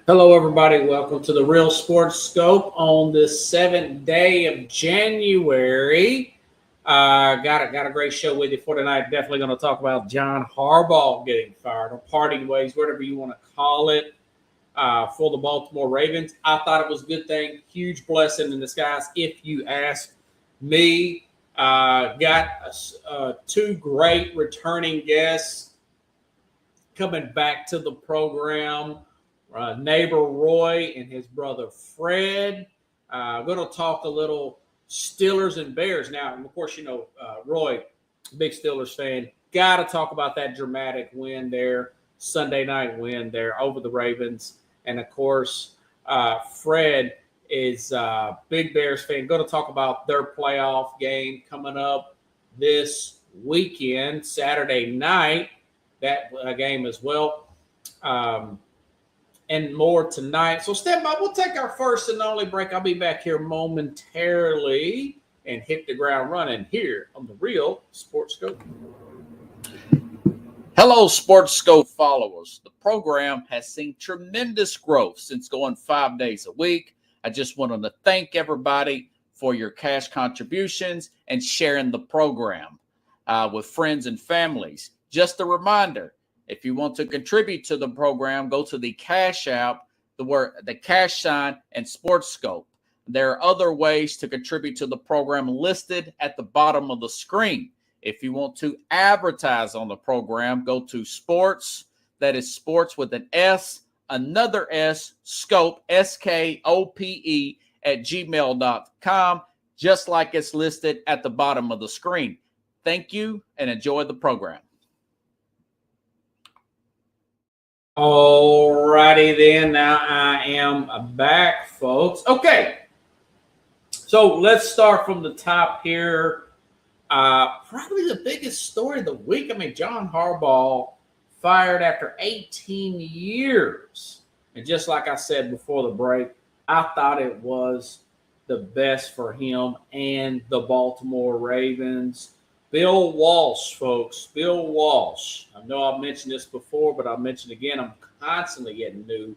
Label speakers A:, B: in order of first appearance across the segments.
A: Hello, everybody. Welcome to the Real Sports Scope on this seventh day of January. Got a great show with you for tonight. Definitely going to talk about John Harbaugh getting fired or parting ways, whatever you want to call it, for the Baltimore Ravens. I thought it was a good thing, huge blessing in disguise, if you ask me. Got two great returning guests coming back to the program. Neighbor Roy and his brother Fred. Going to talk a little Steelers and Bears now. And of course, Roy, big Steelers fan. Got to talk about that dramatic win there, Sunday night win there over the Ravens. And of course, Fred is a big Bears fan. Going to talk about their playoff game coming up this weekend, Saturday night. That game as well. And more tonight. So stand by. We'll take our first and only break. I'll be back here momentarily and hit the ground running here on the Real Sports Scope.
B: Hello, Sports Scope followers. The program has seen tremendous growth since going 5 days a week. I just wanted to thank everybody for your cash contributions and sharing the program with friends and families. Just a reminder, if you want to contribute to the program, go to the Cash App, the cash sign, and Sports Scope. There are other ways to contribute to the program listed at the bottom of the screen. If you want to advertise on the program, go to sports, that is sports with an S, another S, scope, SKOPE, at gmail.com, just like it's listed at the bottom of the screen. Thank you and enjoy the program.
A: All righty then. Now I am back, folks. Okay. So let's start from the top here. Probably the biggest story of the week. I mean, John Harbaugh fired after 18 years. And just like I said before the break, I thought it was the best for him and the Baltimore Ravens. Bill Walsh, folks. Bill Walsh. I know I've mentioned this before, but I'll mention it again. I'm constantly getting new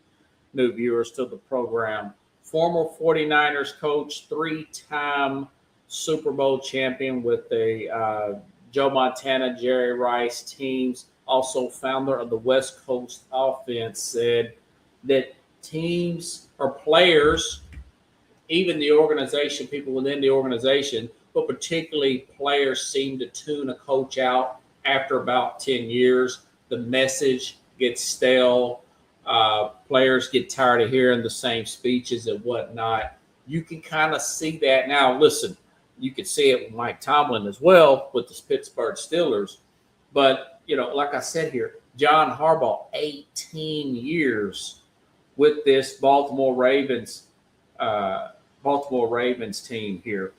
A: viewers to the program. Former 49ers coach, three-time Super Bowl champion with the Joe Montana, Jerry Rice teams. Also founder of the West Coast offense, said that teams or players, even the organization, people within the organization, but particularly players seem to tune a coach out after about 10 years. The message gets stale. Players get tired of hearing the same speeches and whatnot. You can kind of see that now. Listen, you can see it with Mike Tomlin as well with the Pittsburgh Steelers. But, like I said here, John Harbaugh, 18 years with this Baltimore Ravens team here.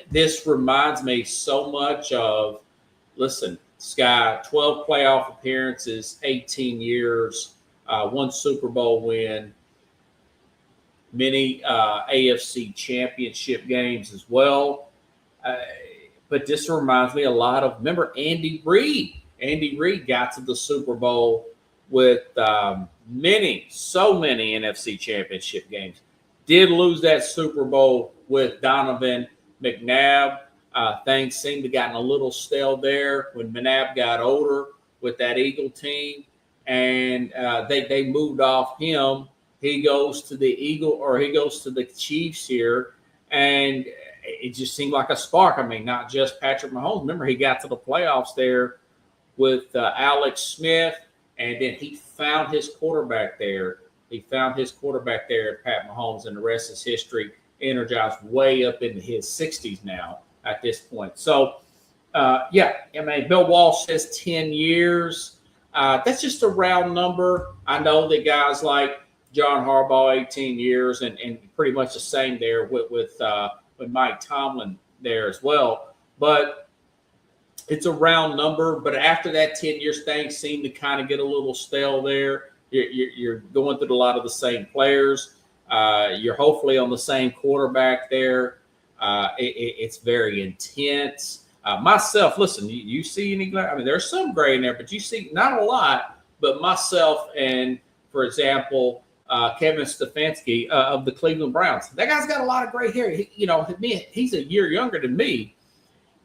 A: This reminds me so much of, listen, Sky, 12 playoff appearances, 18 years, one Super Bowl win, many AFC championship games as well. But this reminds me a lot of, remember Andy Reid? Andy Reid got to the Super Bowl with so many NFC championship games. Did lose that Super Bowl with Donovan McNabb. Things seemed to have gotten a little stale there when McNabb got older with that Eagle team, and they moved off him. He goes to the Chiefs here, and it just seemed like a spark. I mean, not just Patrick Mahomes. Remember, he got to the playoffs there with Alex Smith, and then he found his quarterback there. Pat Mahomes, and the rest is history. Energized way up into his 60s now at this point. So, Bill Walsh says 10 years. That's just a round number. I know that guys like John Harbaugh, 18 years, and pretty much the same there with Mike Tomlin there as well. But it's a round number. But after that 10 years, things seem to kind of get a little stale there. You're going through a lot of the same players. You're hopefully on the same quarterback there. It's very intense. Myself, listen, you see any? I mean, there's some gray in there, but you see not a lot. But myself and, for example, Kevin Stefanski of the Cleveland Browns. That guy's got a lot of gray hair. He's a year younger than me,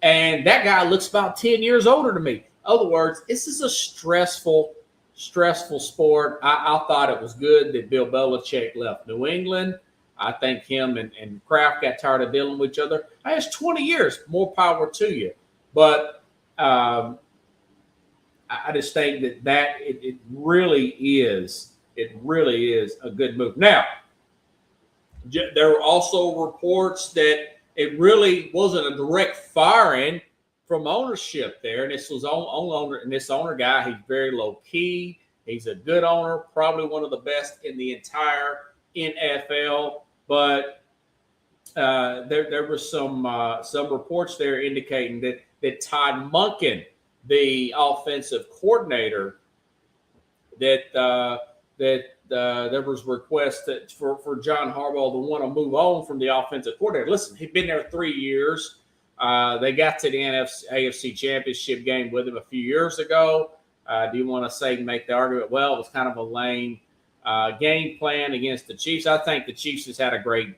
A: and that guy looks about 10 years older than me. In other words, this is a stressful sport. I thought it was good that Bill Belichick left New England. I think him and Kraft got tired of dealing with each other. It's 20 years. More power to you. But I just think that it really is. It really is a good move. Now, there were also reports that it really wasn't a direct firing from ownership there. And this was owner, and this owner guy, he's very low key. He's a good owner, probably one of the best in the entire NFL. But there were some reports there indicating that Todd Monken, the offensive coordinator, that there was requests that for John Harbaugh to want to move on from the offensive coordinator. Listen, he'd been there 3 years. They got to the AFC Championship game with him a few years ago. Do you want to make the argument? Well, it was kind of a lame game plan against the Chiefs. I think the Chiefs has had a great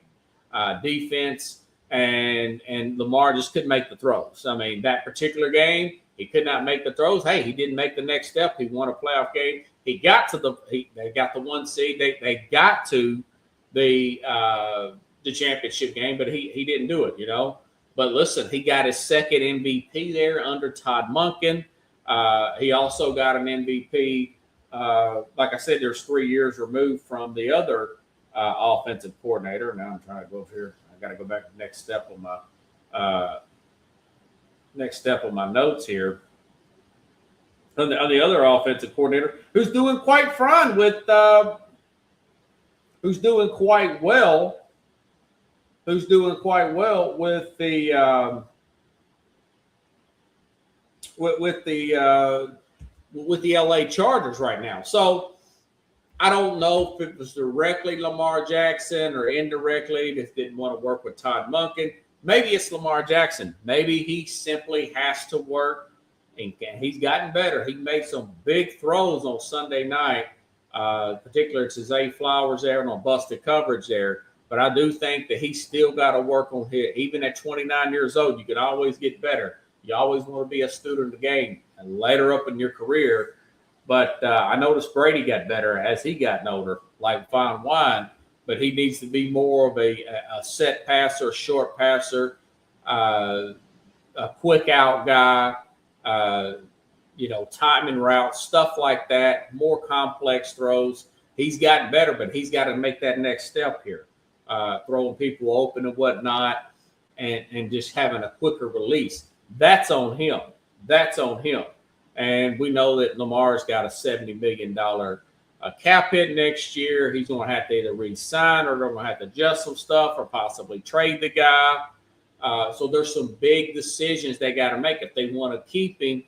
A: defense, and Lamar just couldn't make the throws. I mean, that particular game, he could not make the throws. Hey, he didn't make the next step. He won a playoff game. He got to they got the 1 seed. They got to the championship game, but he didn't do it, But listen, he got his second MVP there under Todd Monken. He also got an MVP. Like I said, there's 3 years removed from the other offensive coordinator. Now I'm trying to go over here. I got to go back to the next step on my notes here. On the other offensive coordinator, who's doing quite fine with, who's doing quite well with the with the LA Chargers right now. So I don't know if it was directly Lamar Jackson or indirectly just didn't want to work with Todd Monken. Maybe it's Lamar Jackson. Maybe he simply has to work. And he's gotten better. He made some big throws on Sunday night, particularly to Zay Flowers there and on busted coverage there. But I do think that he's still got to work on it. Even at 29 years old, you can always get better. You always want to be a student of the game and later up in your career. But I noticed Brady got better as he got older, like fine wine. But he needs to be more of a set passer, short passer, a quick out guy. Timing routes, stuff like that, more complex throws. He's gotten better, but he's got to make that next step here, throwing people open and whatnot, and just having a quicker release. That's on him. And we know that Lamar's got a $70 million cap hit next year. He's going to have to either re-sign or they're going to have to adjust some stuff or possibly trade the guy. So there's some big decisions they got to make. If they want to keep him,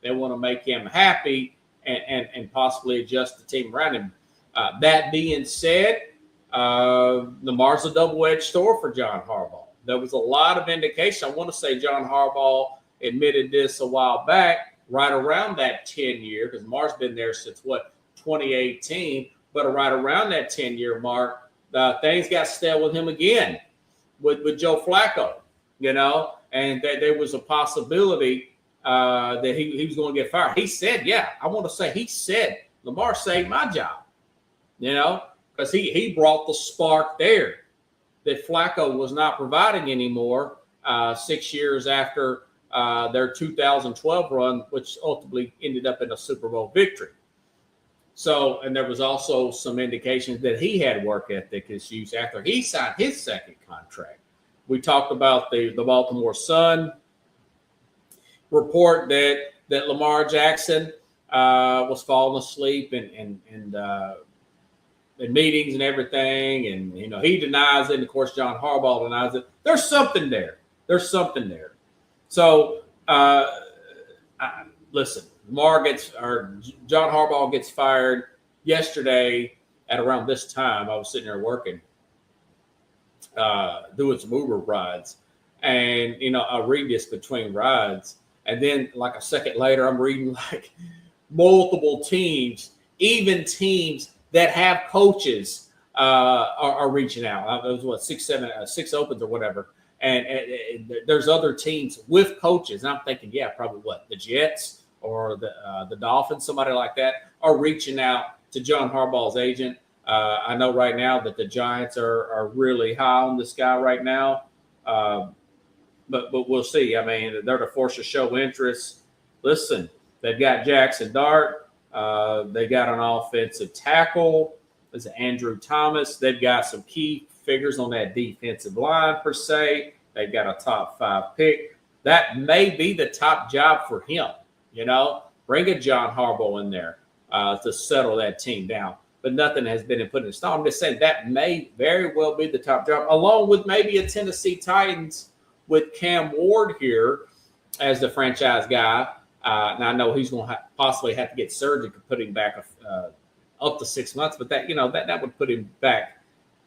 A: they want to make him happy and possibly adjust the team around him. That being said, Lamar's a double-edged sword for John Harbaugh. There was a lot of indication. I want to say John Harbaugh admitted this a while back, right around that 10-year, because Lamar's been there since, 2018. But right around that 10-year mark, things got stale with him again with Joe Flacco. And that there was a possibility that he was going to get fired. He said, he said, Lamar saved my job, because he brought the spark there that Flacco was not providing anymore 6 years after their 2012 run, which ultimately ended up in a Super Bowl victory. So, and there was also some indications that he had work ethic issues after he signed his second contract. We talked about the Baltimore Sun report that Lamar Jackson was falling asleep in meetings and everything, and he denies it. And of course, John Harbaugh denies it. There's something there. So, listen, John Harbaugh gets fired yesterday at around this time. I was sitting there working. Doing some Uber rides, and I read this between rides, and then like a second later I'm reading like multiple teams, even teams that have coaches are reaching out. There was what, six opens or whatever. And there's other teams with coaches. And I'm thinking, yeah, probably what, the Jets or the Dolphins, somebody like that, are reaching out to John Harbaugh's agent. I know right now that the Giants are really high on this guy right now. But we'll see. I mean, they're to force to show interest. Listen, they've got Jackson Dart. They got an offensive tackle. There's Andrew Thomas. They've got some key figures on that defensive line, per se. They've got a top 5 pick. That may be the top job for him. Bring a John Harbaugh in there to settle that team down. But nothing has been put in stone. I'm just saying that may very well be the top job, along with maybe a Tennessee Titans with Cam Ward here as the franchise guy. Now I know he's going to possibly have to get surgery to put him back up to 6 months, but that would put him back,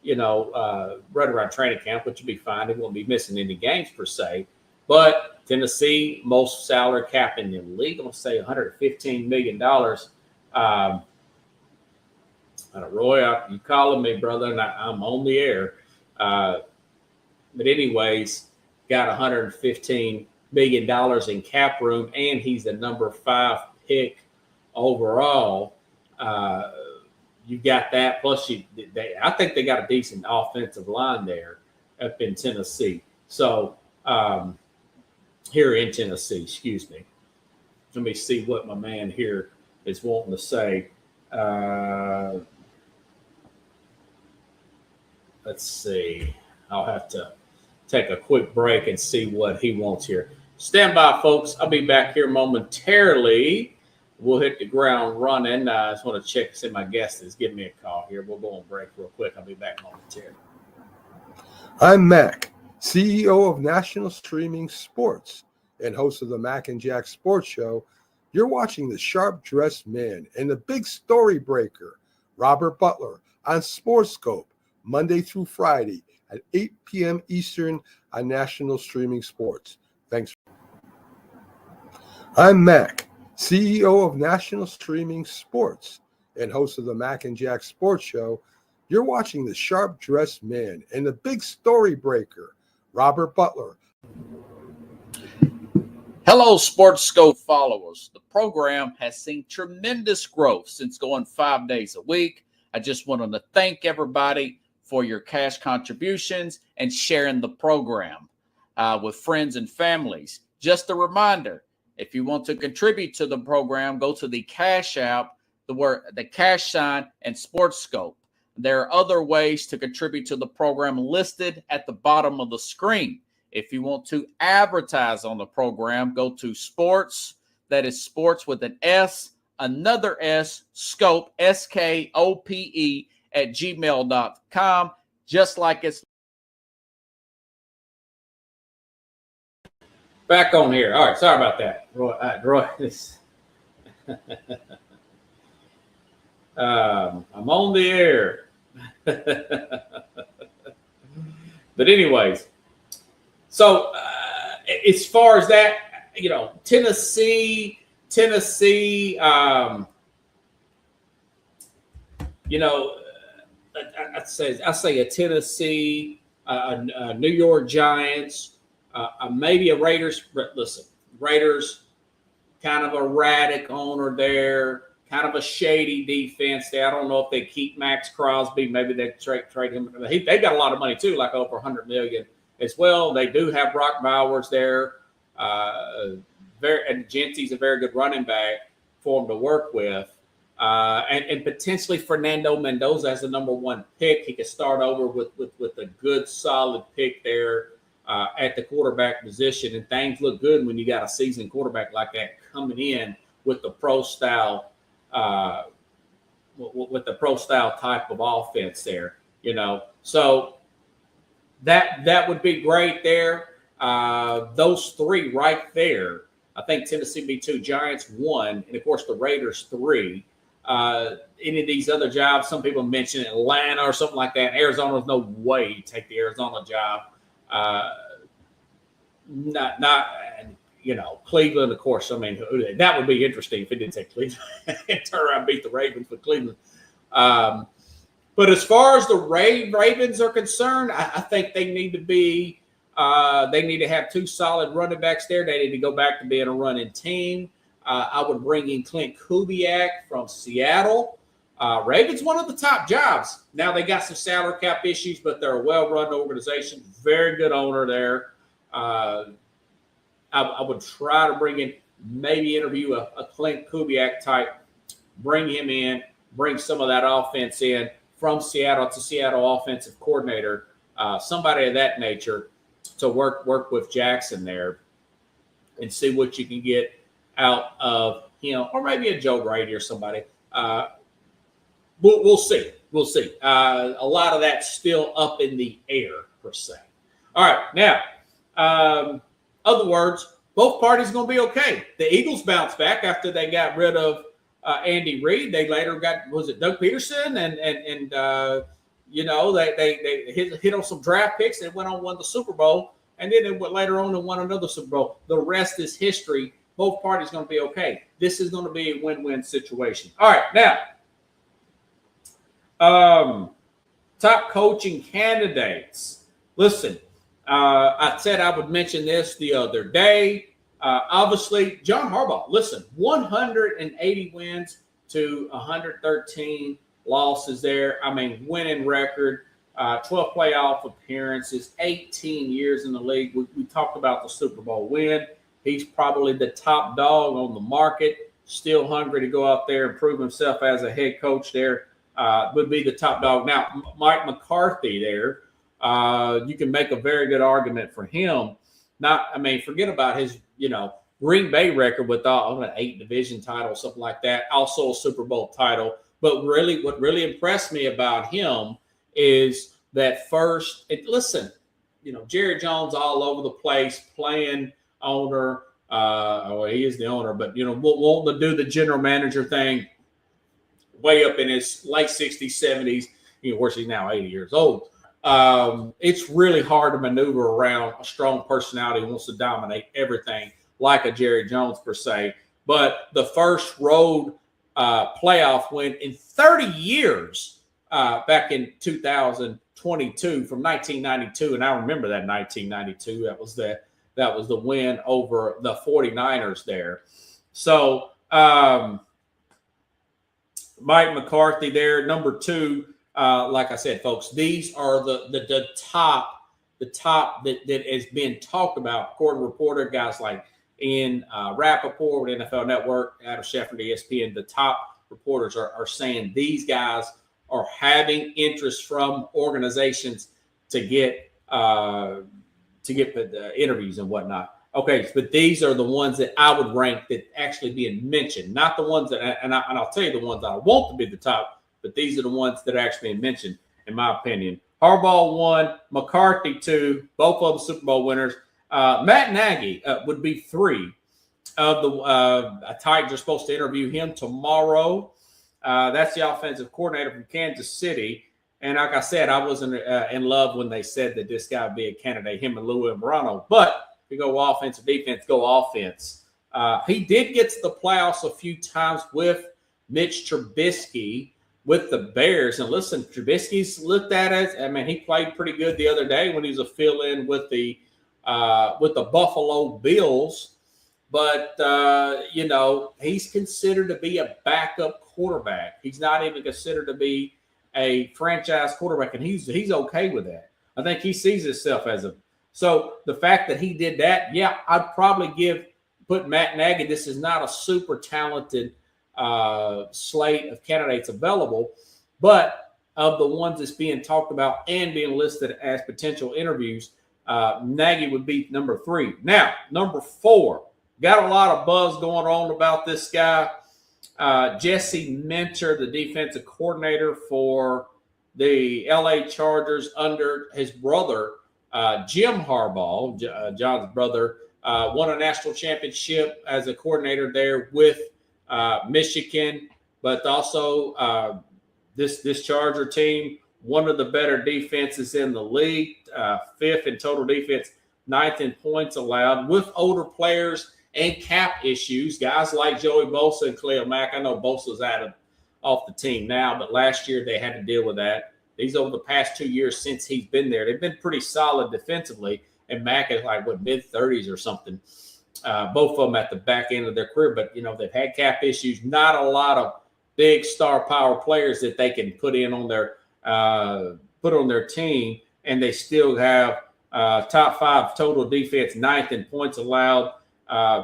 A: right around training camp, which would be fine. He won't be missing any games per se. But Tennessee, most salary cap in the league, I'm going to say $115 million. Roy, you calling me, brother, and I'm on the air. But anyways, got $115 million in cap room, and he's the number 5 pick overall. You got that. Plus, I think they got a decent offensive line there up in Tennessee. So, here in Tennessee, excuse me. Let me see what my man here is wanting to say. Let's see. I'll have to take a quick break and see what he wants here. Stand by, folks. I'll be back here momentarily. We'll hit the ground running. I just want to check to see my guest is giving me a call here. We'll go on break real quick. I'll be back momentarily.
C: I'm Mac, CEO of National Streaming Sports and host of the Mac and Jack Sports Show. You're watching the Sharp Dressed Man and the Big Story Breaker, Robert Butler, on SportsScope, Monday through Friday at 8 p.m. Eastern on National Streaming Sports. Thanks. I'm Mac, CEO of National Streaming Sports and host of the Mac and Jack Sports Show. You're watching the Sharp Dressed Man and the Big Story Breaker, Robert Butler.
B: Hello, SportsScope followers. The program has seen tremendous growth since going 5 days a week. I just wanted to thank everybody for your cash contributions and sharing the program with friends and families. Just a reminder, if you want to contribute to the program, go to the Cash App, the cash sign, and SportsScope. There are other ways to contribute to the program listed at the bottom of the screen. If you want to advertise on the program, go to sports, that is sports with an S, another S, scope, SKOPE, at gmail.com, just like it's.
A: Back on here. All right, sorry about that, Roy. I'm on the air. But anyways, so as far as that, Tennessee, I'd say a Tennessee, a New York Giants, maybe a Raiders. Listen, Raiders, kind of erratic owner there, kind of a shady defense there. I don't know if they keep Max Crosby. Maybe they trade him. They got a lot of money too, like over $100 million as well. They do have Brock Bowers there. And Gentry's a very good running back for them to work with. And potentially Fernando Mendoza as the number 1 pick. He could start over with a good, solid pick there at the quarterback position. And things look good when you got a seasoned quarterback like that coming in with the pro style, with the pro style type of offense there. So that would be great there. Those 3 right there. I think Tennessee be 2, Giants 1, and of course the Raiders 3. Any of these other jobs, some people mention Atlanta or something like that. Arizona's no way to take the Arizona job. Cleveland, of course. I mean, that would be interesting if it didn't take Cleveland and turn around and beat the Ravens for Cleveland. But as far as the Ravens are concerned, I think they need to be they need to have two solid running backs there. They need to go back to being a running team. I would bring in Clint Kubiak from Seattle. Ravens, one of the top jobs. Now they got some salary cap issues, but they're a well-run organization. Very good owner there. I would try to bring in, maybe interview a Clint Kubiak type, bring him in, bring some of that offense in from Seattle to Seattle offensive coordinator, somebody of that nature to work with Jackson there and see what you can get out of him, or maybe a Joe Brady or somebody. We'll see. We'll see. A lot of that's still up in the air, per se. All right. Now, other words, both parties going to be okay. The Eagles bounced back after they got rid of Andy Reid. They later got, was it Doug Peterson? And you know, they hit on some draft picks and went on won the Super Bowl. And then they went later on and won another Super Bowl. The rest is history. Both parties going to be okay. This is going to be a win-win situation. All right. Now, top coaching candidates. Listen, I said I would mention this the other day. Obviously, John Harbaugh. Listen, 180 wins to 113 losses there. I mean, winning record, 12 playoff appearances, 18 years in the league. We talked about the Super Bowl win. He's probably the top dog on the market, still hungry to go out there and prove himself as a head coach there. Would be the top dog. Now, Mike McCarthy there, you can make a very good argument for him. Forget about his, Green Bay record with 8 division titles, something like that. Also a Super Bowl title. But really, what really impressed me about him is that first, Jerry Jones all over the place, playing owner. He is the owner, but, wanting to do the general manager thing way up in his late 60s, 70s. Of course, he's now 80 years old. It's really hard to maneuver around a strong personality who wants to dominate everything like a Jerry Jones, per se. But the first road playoff win in 30 years back in 2022 from 1992. And I remember that 1992. That was the win over the 49ers there. So Mike McCarthy there, number 2. Like I said, folks, these are the top that has been talked about. According to reporter, guys like Ian Rappaport with NFL Network, Adam Schefter, ESPN, the top reporters are saying these guys are having interest from organizations to get the interviews and whatnot. Okay, but these are the ones that I would rank that actually being mentioned, not the ones that, and I'll tell you the ones that I want to be the top, but these are the ones that are actually being mentioned, in my opinion. Harbaugh 1, McCarthy 2, both of them Super Bowl winners. Matt Nagy would be 3 of the Titans are supposed to interview him tomorrow. That's the offensive coordinator from Kansas City. And like I said, I wasn't in love when they said that this guy would be a candidate, him and Lou Morano. But if you go offense or defense, go offense. He did get to the playoffs a few times with Mitch Trubisky with the Bears. And listen, Trubisky's looked at it. He played pretty good the other day when he was a fill-in with the Buffalo Bills. But, he's considered to be a backup quarterback. He's not even considered to be a franchise quarterback, and he's okay with that. I think he sees himself as so the fact that he did that, yeah, I'd probably put Matt Nagy. This is not a super talented slate of candidates available, but of the ones that's being talked about and being listed as potential interviews, Nagy would be number 3. Now, number 4, got a lot of buzz going on about this guy. Jesse Minter, the defensive coordinator for the LA Chargers under his brother, Jim Harbaugh, John's brother, won a national championship as a coordinator there with Michigan, but also this Charger team, one of the better defenses in the league, 5th in total defense, 9th in points allowed, with older players and cap issues, guys like Joey Bosa and Khalil Mack. I know Bosa's out off the team now, but last year they had to deal with that. These over the past 2 years since he's been there, they've been pretty solid defensively. And Mack is like mid-30s or something. Both of them at the back end of their career, but they've had cap issues. Not a lot of big star power players that they can put on their team, and they still have top 5 total defense, 9th in points allowed.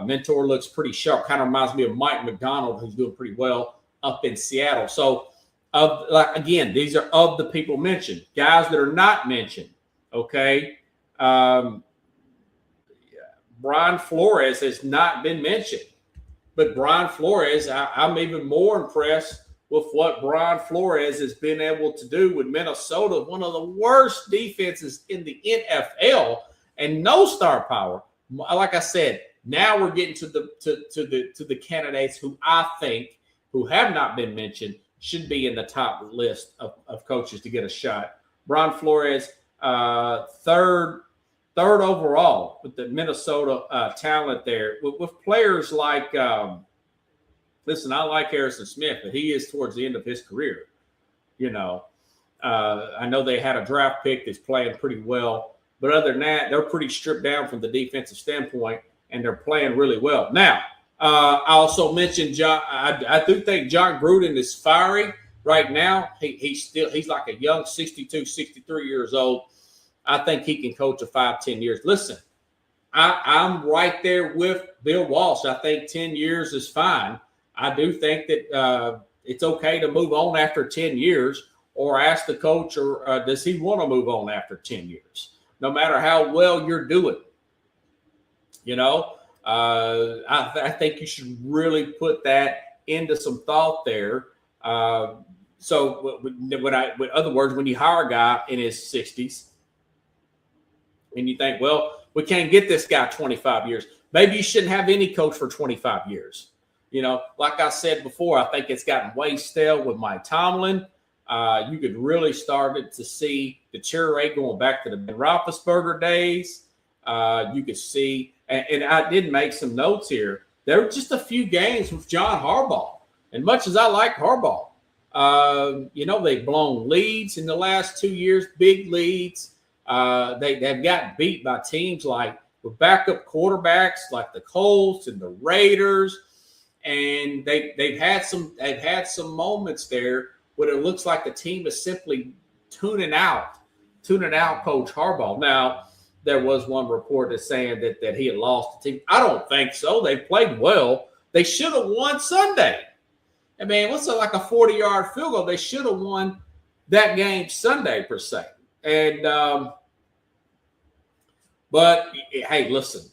A: Mentor looks pretty sharp. Kind of reminds me of Mike McDonald, who's doing pretty well up in Seattle. So, again, these are of the people mentioned. Guys that are not mentioned, okay? Brian Flores has not been mentioned. But Brian Flores, I'm even more impressed with what Brian Flores has been able to do with Minnesota, one of the worst defenses in the NFL, and no star power. Like I said, now we're getting to the candidates who I think who have not been mentioned should be in the top list of coaches to get a shot. Brian Flores, third overall with the Minnesota talent there, with players like, listen, I like Harrison Smith, but he is towards the end of his career. I know they had a draft pick that's playing pretty well, but other than that, they're pretty stripped down from the defensive standpoint, and they're playing really well. Now, I also mentioned John. I do think John Gruden is fiery right now. He's like a young 62, 63 years old. I think he can coach a 5-10 years. Listen, I'm right there with Bill Walsh. I think 10 years is fine. I do think that it's okay to move on after 10 years, or ask the coach, or does he want to move on after 10 years, no matter how well you're doing. I think you should really put that into some thought there. So with other words, when you hire a guy in his 60s and you think, well, we can't get this guy 25 years, maybe you shouldn't have any coach for 25 years. Like I said before, I think it's gotten way stale with Mike Tomlin. You could really start to see deteriorate going back to the Ben Roethlisberger days. You could see, and I did make some notes here, there were just a few games with John Harbaugh. And much as I like Harbaugh, they've blown leads in the last 2 years, big leads. They've gotten beat by teams like with backup quarterbacks like the Colts and the Raiders. And they've had some moments there where it looks like the team is simply tuning out Coach Harbaugh. Now, there was one report that's saying that he had lost the team. I don't think so. They played well. They should have won Sunday. I mean, what's like a 40-yard field goal? They should have won that game Sunday, per se. And but hey, listen.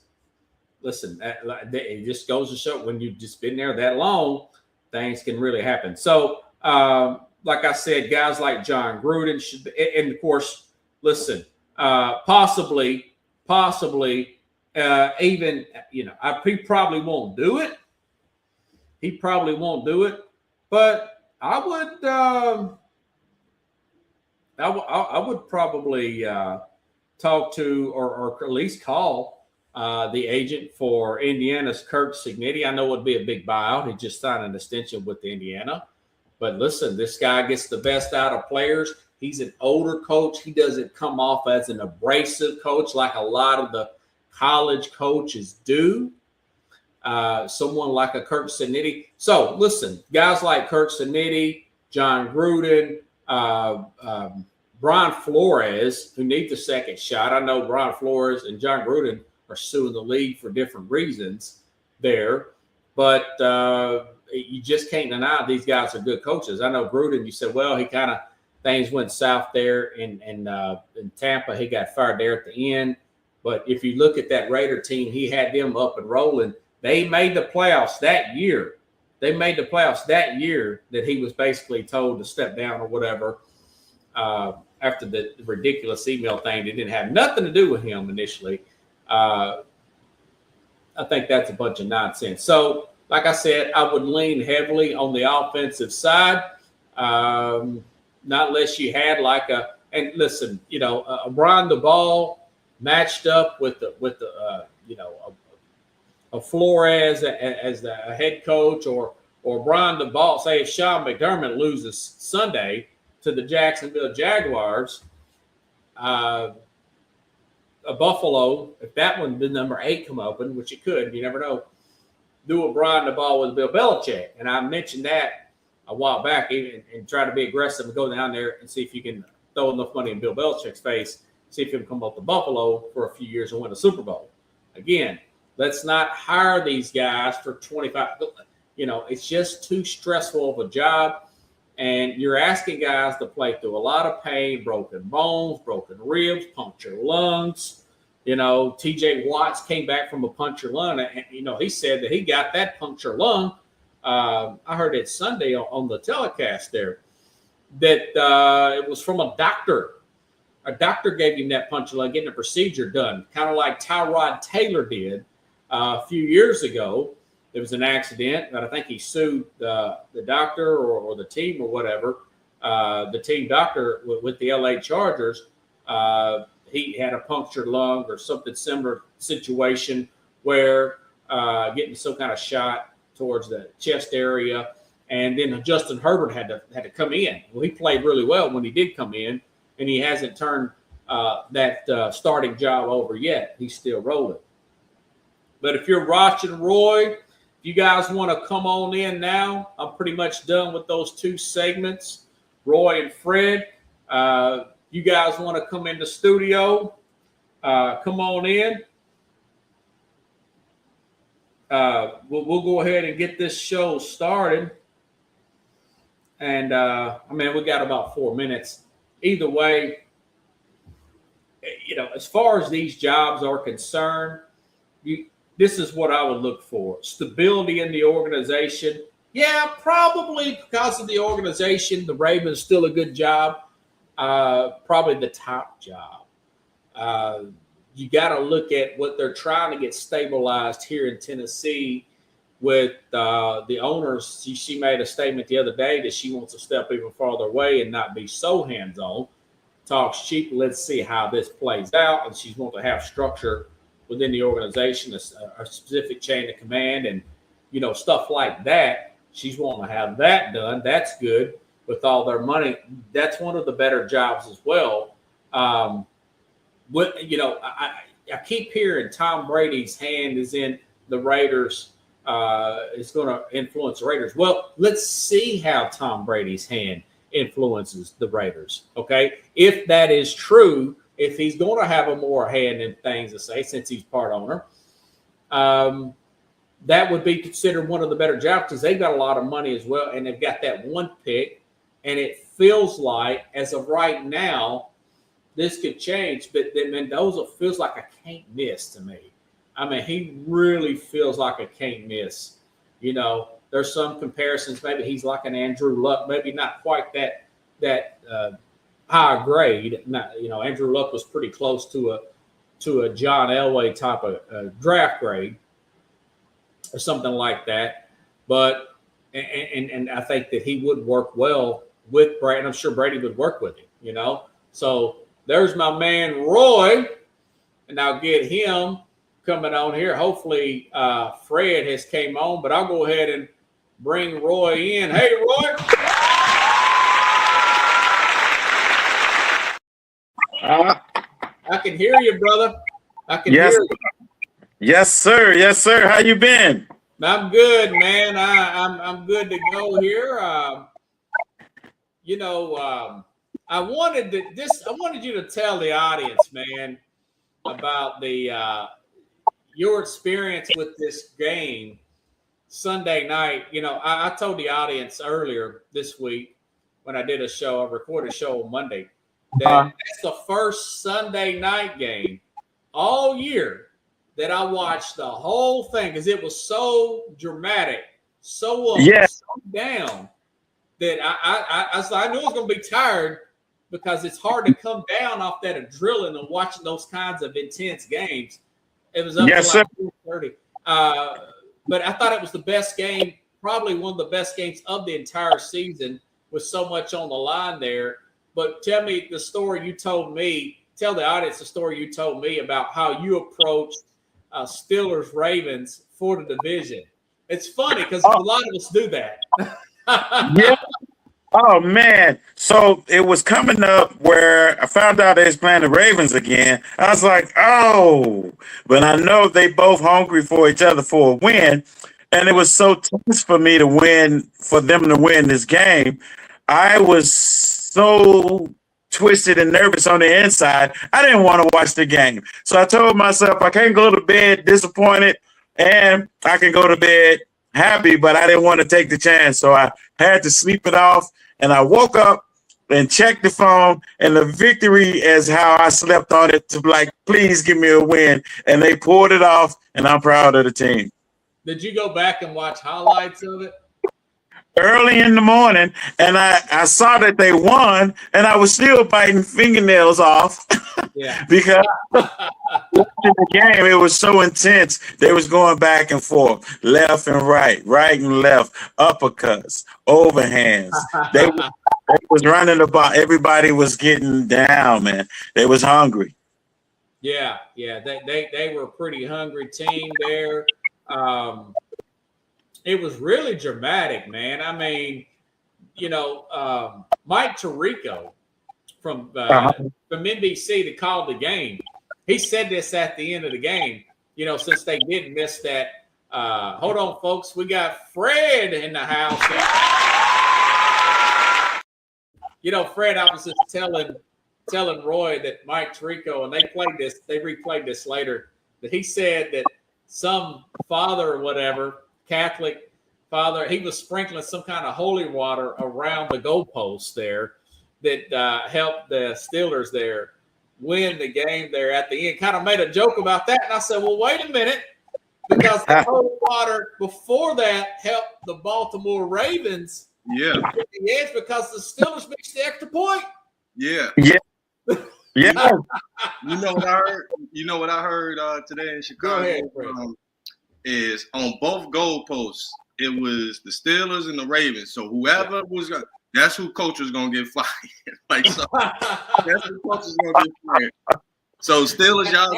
A: It just goes to show when you've just been there that long, things can really happen. So, like I said, guys like John Gruden should, and of course, listen, possibly, even, he probably won't do it. But I would probably talk to or at least call the agent for Indiana's Curt Cignetti. I know it would be a big buyout. He just signed an extension with Indiana. But listen, this guy gets the best out of players. He's an older coach. He doesn't come off as an abrasive coach like a lot of the college coaches do. Someone like a Curt Cignetti. So listen, guys like Curt Cignetti, John Gruden, Brian Flores, who needs a second shot. I know Brian Flores and John Gruden are suing the league for different reasons there, but you just can't deny these guys are good coaches. I know Gruden, you said, well, he kind of things went south there in Tampa. He got fired there at the end. But if you look at that Raider team, he had them up and rolling. They made the playoffs that year. They made the playoffs that year that he was basically told to step down or whatever after the ridiculous email thing that didn't have nothing to do with him initially. I think that's a bunch of nonsense. So, like I said, I would lean heavily on the offensive side, not unless you had like and listen, a Brian DeBall matched up with a Flores as the head coach, or or Brian DeBall, say if Sean McDermott loses Sunday to the Jacksonville Jaguars, a Buffalo, if that one, the number 8 come open, which it could, you never know, do a Brian DeBall with Bill Belichick. And I mentioned that a while back and try to be aggressive and go down there and see if you can throw enough money in Bill Belichick's face, see if he can come up to Buffalo for a few years and win a Super Bowl. Again, let's not hire these guys for 25. It's just too stressful of a job. And you're asking guys to play through a lot of pain, broken bones, broken ribs, punctured lungs. TJ Watts came back from a punctured lung. And, he said that he got that punctured lung. I heard it Sunday on the telecast there that it was from a doctor. A doctor gave him that punctured lung, getting a procedure done, kind of like Tyrod Taylor did a few years ago. There was an accident, but I think he sued the doctor or the team or whatever. The team doctor with the LA Chargers, he had a punctured lung or something similar situation where getting some kind of shot towards the chest area. And then Justin Herbert had to come in. Well, he played really well when he did come in, and he hasn't turned that starting job over yet. He's still rolling. But if you're watching Roy, if you guys want to come on in now, I'm pretty much done with those 2 segments. Roy and Fred, you guys want to come in the studio, come on in. We'll go ahead and get this show started. And, we got about 4 minutes. Either way, as far as these jobs are concerned, this is what I would look for. Stability in the organization. Yeah, probably because of the organization, the Ravens still a good job. Probably the top job. You got to look at what they're trying to get stabilized here in Tennessee with the owners. She made a statement the other day that she wants to step even farther away and not be so hands-on. Talks cheap. Let's see how this plays out. And she's want to have structure within the organization, a specific chain of command and, stuff like that. She's wanting to have that done. That's good with all their money. That's one of the better jobs as well. I keep hearing Tom Brady's hand is in the Raiders. Is going to influence the Raiders. Well, let's see how Tom Brady's hand influences the Raiders. Okay. If that is true, if he's going to have a more hand in things to say, since he's part owner, that would be considered one of the better jobs because they've got a lot of money as well. And they've got that one pick. And it feels like, as of right now, this could change. But then Mendoza feels like a can't miss to me. He really feels like a can't miss. There's some comparisons. Maybe he's like an Andrew Luck, maybe not quite that high grade. Andrew Luck was pretty close to a John Elway type of draft grade or something like that. But and I think that he would work well with Brady. I'm sure Brady would work with him. So there's my man Roy, and I'll get him coming on here. Hopefully Fred has came on, but I'll go ahead and bring Roy in. Hey, Roy. I can hear you, brother. I can hear you.
D: Yes, sir. Yes, sir. How you been?
A: I'm good, man. I'm good to go here. I wanted you to tell the audience, man, about your experience with this game Sunday night. I told the audience earlier this week when I did I recorded a show on Monday, that that's the first Sunday night game all year that I watched the whole thing because it was so dramatic, so up, so down that I knew I was going to be tired because it's hard to come down off that adrenaline and watching those kinds of intense games. It was up to like 4:30. But I thought it was the best game, probably one of the best games of the entire season with so much on the line there. But tell me the story you told me. Tell the audience the story you told me about how you approached Steelers-Ravens for the division. It's funny because a lot of us do that.
D: Yeah. Oh man. So it was coming up where I found out they was playing the Ravens again. I was like, oh, but I know they both hungry for each other for a win. And it was so tense for me to win, for them to win this game. I was so twisted and nervous on the inside. I didn't want to watch the game. So I told myself I can't go to bed disappointed and I can go to bed happy, but I didn't want to take the chance. So I had to sleep it off. And I woke up and checked the phone, and the victory is how I slept on it to like, please give me a win. And they pulled it off, and I'm proud of the team.
A: Did you go back and watch highlights of it?
D: Early in the morning, and I saw that they won, and I was still biting fingernails off.
A: Yeah.
D: Because watching the game, it was so intense. They was going back and forth, left and right and left, uppercuts, overhands. They was running the ball. Everybody was getting down, man. They was hungry.
A: Yeah. They were a pretty hungry team there. It was really dramatic, man. I mean, Mike Tirico from NBC that called the game, he said this at the end of the game, since they did miss that. Hold on, folks. We got Fred in the house. Fred, I was just telling Roy that Mike Tirico, and they replayed this later, that he said that some father or whatever, Catholic father, he was sprinkling some kind of holy water around the goalpost there that helped the Steelers there win the game there at the end. Kind of made a joke about that. And I said, well, wait a minute, because the holy water before that helped the Baltimore Ravens.
E: Yeah.
A: The edge because the Steelers missed the extra point.
E: Yeah.
D: Yeah.
E: You know what I heard today in Chicago?
A: Go ahead,
E: is on both goalposts, it was the Steelers and the Ravens. So whoever was going, that's who coach was going to get fired. That's who coach is going to get fired. So Steelers, y'all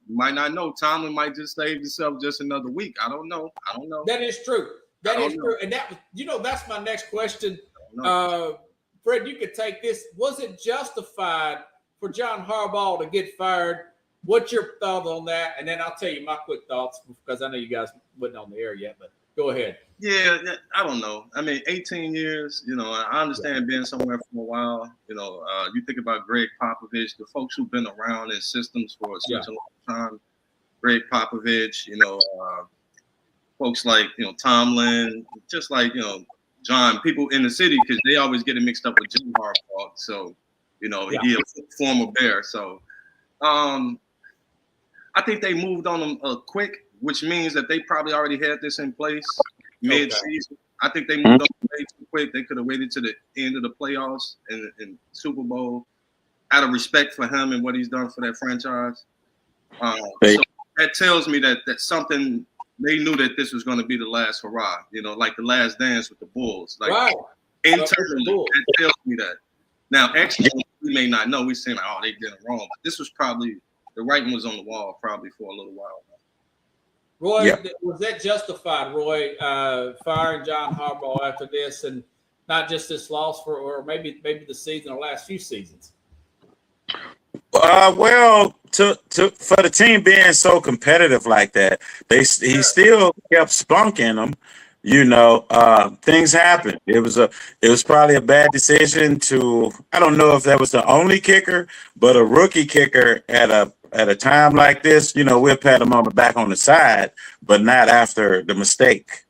E: might not know. Tomlin might just save himself just another week. I don't know.
A: That is true. That is true. And that was, that's my next question. Fred, you could take this. Was it justified for John Harbaugh to get fired? What's your thought on that? And then I'll tell you my quick thoughts because I know you guys wasn't on the air yet, but go ahead.
E: Yeah, I don't know. I mean, 18 years, I understand being somewhere for a while. You think about Greg Popovich, the folks who've been around in systems for such a long time. Greg Popovich, folks like, Tomlin, just like, John, people in the city, because they always get it mixed up with Jim Harbaugh. So, he's a former Bear. So, I think they moved on them quick, which means that they probably already had this in place mid-season. I think they moved on way too quick. They could have waited to the end of the playoffs and Super Bowl out of respect for him and what he's done for that franchise. So that tells me that something – they knew that this was going to be the last hurrah, like the last dance with the Bulls. Like internally, that tells me that. Now, externally, we may not know. We're saying, they did it wrong. But this was probably the writing was on the wall probably for a little while.
A: Roy, was that justified, Roy, firing John Harbaugh after this, and not just this loss or maybe the season or last few seasons?
D: Well, for the team being so competitive like that, he still kept spunking them. Things happen. It was probably a bad decision I don't know if that was the only kicker, but a rookie kicker at a time like this, we'll pat him on the back on the side, but not after the mistake,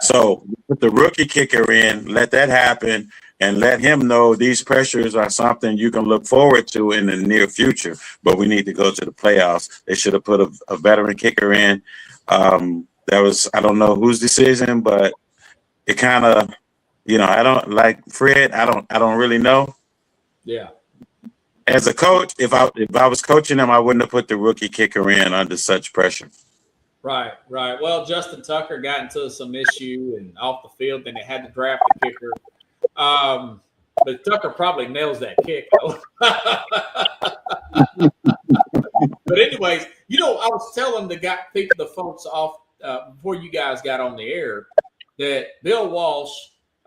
D: So put the rookie kicker in, let that happen, and let him know these pressures are something you can look forward to in the near future. But we need to go to the playoffs. They should have put a veteran kicker in. That was, I don't know whose decision, but it kind of, I don't like Fred. I don't really know.
A: Yeah.
D: As a coach, if I was coaching them, I wouldn't have put the rookie kicker in under such pressure.
A: Right. Well, Justin Tucker got into some issue and off the field, then they had to draft the kicker. But Tucker probably nails that kick. But anyways, I was telling the folks off before you guys got on the air that Bill Walsh,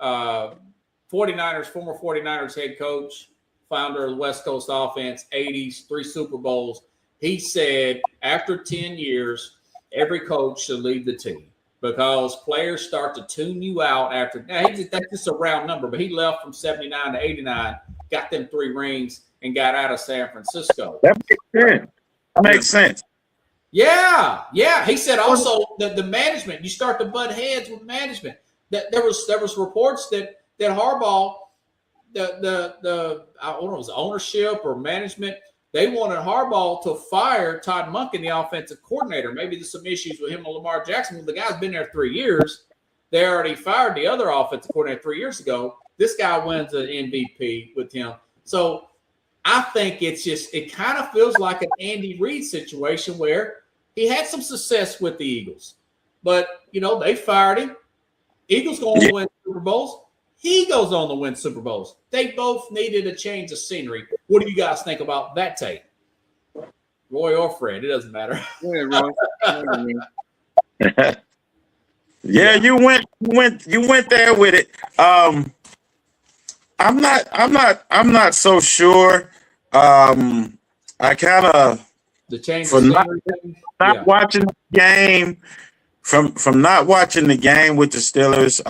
A: 49ers, former 49ers head coach, founder of the West Coast offense, 80s, 3 Super Bowls. He said after 10 years, every coach should leave the team because players start to tune you out after. Now, that's just a round number, but he left from 79 to 89, got them 3 rings, and got out of San Francisco.
D: That makes sense. That makes sense.
A: Yeah. He said also the management, you start to butt heads with management. That there was reports that Harbaugh, I don't know, it was ownership or management, they wanted Harbaugh to fire Todd Monken, the offensive coordinator. Maybe there's some issues with him and Lamar Jackson. Well, the guy's been there 3 years. They already fired the other offensive coordinator 3 years ago. This guy wins an MVP with him. So I think it kind of feels like an Andy Reid situation where he had some success with the Eagles. But, they fired him. Eagles going to win Super Bowls. He goes on to win Super Bowls. They both needed a change of scenery. What do you guys think about that take? Roy or Fred, it doesn't matter.
E: Yeah, Roy.
D: Yeah, you went there with it. I'm not so sure. I kind of
A: The change
D: for
A: of
D: not
A: scenery.
D: watching the game from not watching the game with the Steelers.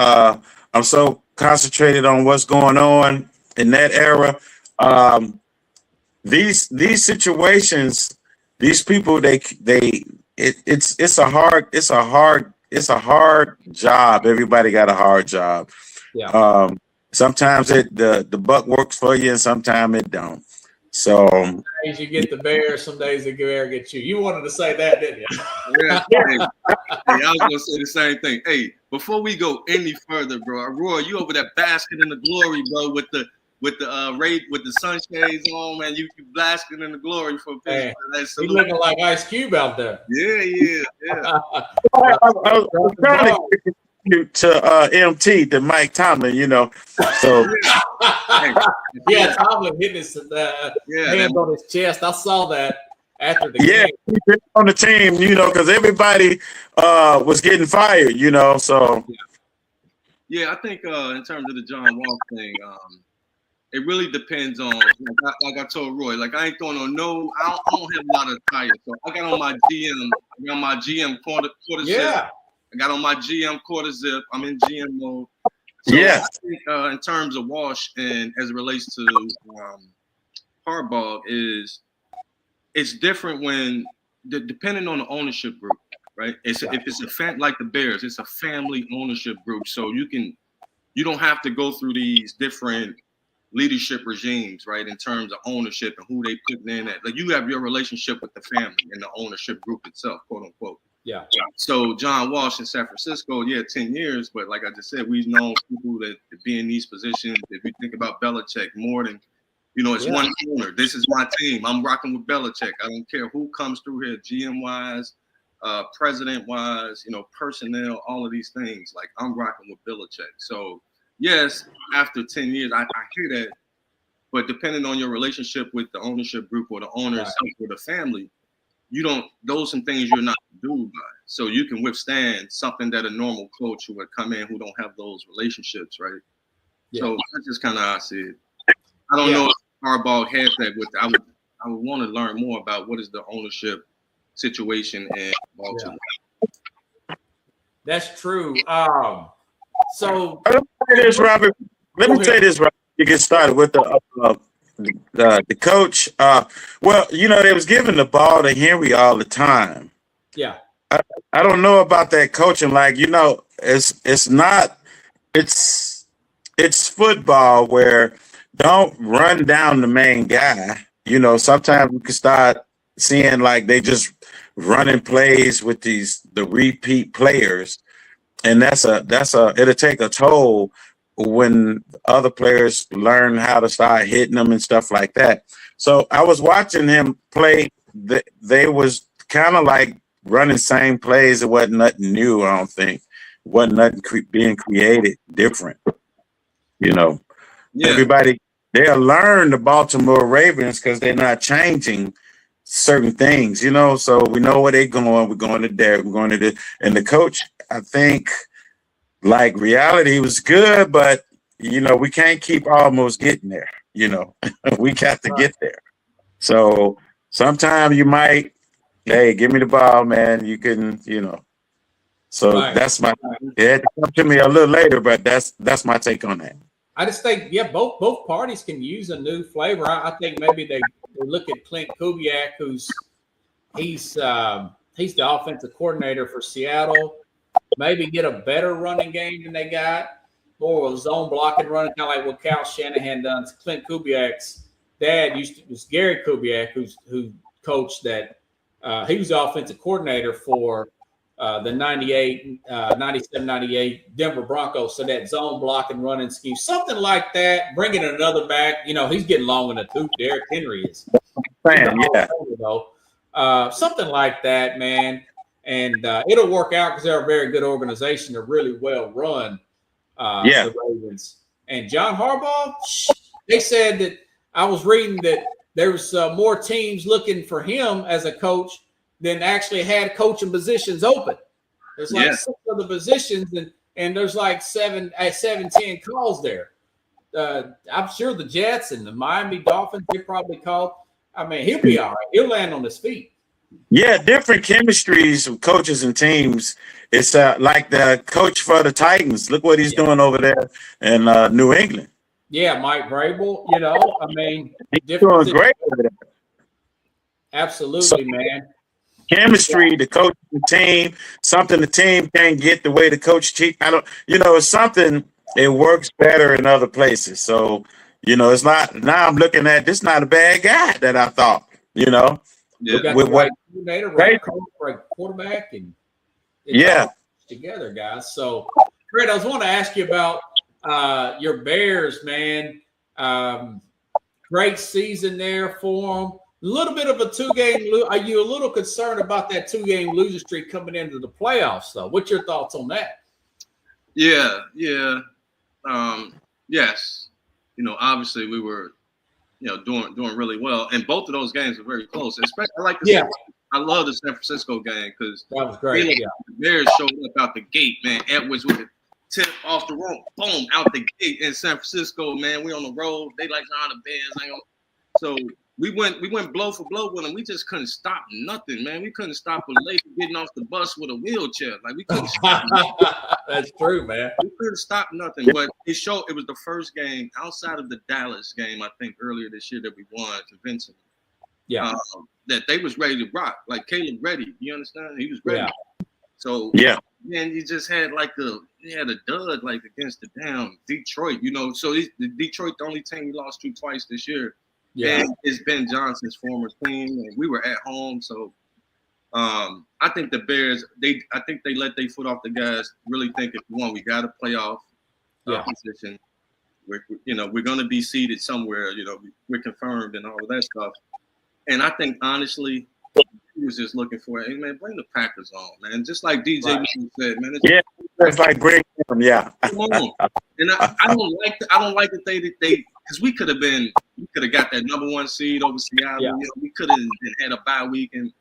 D: I'm so concentrated on what's going on in that era. These situations, these people, it's a hard job. Everybody got a hard job.
A: Yeah.
D: Sometimes the buck works for you, and sometimes it don't. So
A: Some days you get the Bears, some days the Bear gets you. You wanted to say that, didn't you?
E: Yeah. Hey, I was gonna say the same thing. Hey, before we go any further, bro, Roy, you over that basket in the glory, bro, with the sunshades on, man. You basking in the glory for a
A: Man,
E: picture.
A: you looking like Ice Cube out there.
E: Yeah.
D: I was trying to get you to MT to Mike Tomlin, So
A: Yeah, Tomlin hitting his hands on his chest. I saw that after the
D: yeah,
A: game.
D: he's been on the team, because everybody was getting fired, So
E: Yeah, I think in terms of the John Wall thing, it really depends on like I told Roy, like I ain't throwing on I don't have a lot of tires. So I got on my GM quarter zip.
A: Yeah.
E: I got on my GM quarter zip. I'm in GM mode. So
D: yeah,
E: I think, in terms of Walsh and as it relates to Harbaugh it's different when depending on the ownership group, right? If it's like the Bears, it's a family ownership group. So you don't have to go through these different leadership regimes, right? In terms of ownership and who they put in at. Like you have your relationship with the family and the ownership group itself, quote unquote.
A: Yeah.
E: So John Walsh in San Francisco, 10 years. But like I just said, we've known people that be in these positions. If you think about Belichick, more than, it's one owner. This is my team. I'm rocking with Belichick. I don't care who comes through here, GM-wise, president-wise, personnel, all of these things. Like I'm rocking with Belichick. So yes, after 10 years, I hear that. But depending on your relationship with the ownership group or the owners or the family, those some things you're not do by. So you can withstand something that a normal coach who would come in who don't have those relationships, right? Yeah. So that's just kind of how I see it. I don't know if Harbaugh has that with. I would want to learn more about what is the ownership situation in Baltimore.
A: Yeah. That's true. So
D: let me say this, Robert. You get started with the coach. They was giving the ball to Henry all the time.
A: Yeah.
D: I don't know about that coaching. Like, it's football where don't run down the main guy. Sometimes you can start seeing like they just running plays with the repeat players. And it'll take a toll when other players learn how to start hitting them and stuff like that. So I was watching him play. They was kind of like running same plays. It wasn't nothing new. I don't think. It wasn't nothing being created different. Everybody they'll learn the Baltimore Ravens because they're not changing certain things, you know. So we know where they're going. We're going to Derek. We're going to this, and the coach. I think like reality was good, but you know we can't keep almost getting there. You know, we got to get there. So sometimes you might, hey, give me the ball, man. You can, you know. So that's my. It had to come to me a little later, but that's my take on that.
A: I just think, yeah, both parties can use a new flavor. I think maybe they look at Clint Kubiak, he's the offensive coordinator for Seattle. Maybe get a better running game than they got, more zone blocking running, kind of like what Cal Shanahan does. Clint Kubiak's dad was Gary Kubiak, who coached that. He was the offensive coordinator for the 97-98 Denver Broncos. So that zone block and running scheme, something like that, bringing another back. You know, he's getting long in the tooth. Derrick Henry is.
D: Yeah.
A: Something like that, man. And it'll work out because they're a very good organization. They're really well run, the Ravens. And John Harbaugh, they said that I was reading that there was more teams looking for him as a coach than actually had coaching positions open. There's like 6 other positions, and there's like 10 calls there. I'm sure the Jets and the Miami Dolphins, they probably called. I mean, he'll be all right. He'll land on his feet.
D: Yeah, different chemistries of coaches and teams. It's like the coach for the Titans. Look what he's doing over there in New England.
A: Yeah, Mike Vrabel, you know, I mean.
D: He's doing great over there.
A: Absolutely, man.
D: Chemistry, the coach, the team, something the team can't get the way the coach teach. It's something, it works better in other places. So, you know, it's not, now I'm looking at this, not a bad guy that I thought, you know.
A: Yeah. With right quarterback and together, guys. So, Fred, I was wanting to ask you about your Bears, man. Great season there for them. A little bit of a 2-game. Are you a little concerned about that 2-game losing streak coming into the playoffs, though? What's your thoughts on that?
E: Yeah. Yes. You know, obviously we were, you know, doing really well, and both of those games were very close. Especially, I love the San Francisco game because
A: that was great.
E: The Bears showed up out the gate, man. Edwards with a tip off the rope, boom, out the gate in San Francisco, man. We on the road. They like, the Bears ain't on. So we went blow for blow with them. We just couldn't stop nothing, man. We couldn't stop a lady getting off the bus with a wheelchair. Like, we couldn't stop nothing.
A: That's true, man.
E: We couldn't stop nothing. But it was the first game outside of the Dallas game, I think, earlier this year that we won convincingly.
A: Yeah.
E: That they was ready to rock. Like Caleb ready. You understand? He was ready.
A: Yeah.
E: So man, you just had a dud like against the damn Detroit, you know. So the Detroit, the only team we lost to twice this year. Yeah, and it's Ben Johnson's former team, and we were at home. So I think the Bears, I think they let their foot off the gas, really think if we got a playoff position. We're going to be seeded somewhere. You know, we're confirmed and all of that stuff. And I think honestly, he was just looking for it. Hey man, bring the Packers on, man. Just like DJ said, man.
D: It's like great. Yeah.
E: Come on. And I don't like that they because we could have got that number 1 seed over Seattle.
A: Yeah.
E: You know, we could have had a bye week, and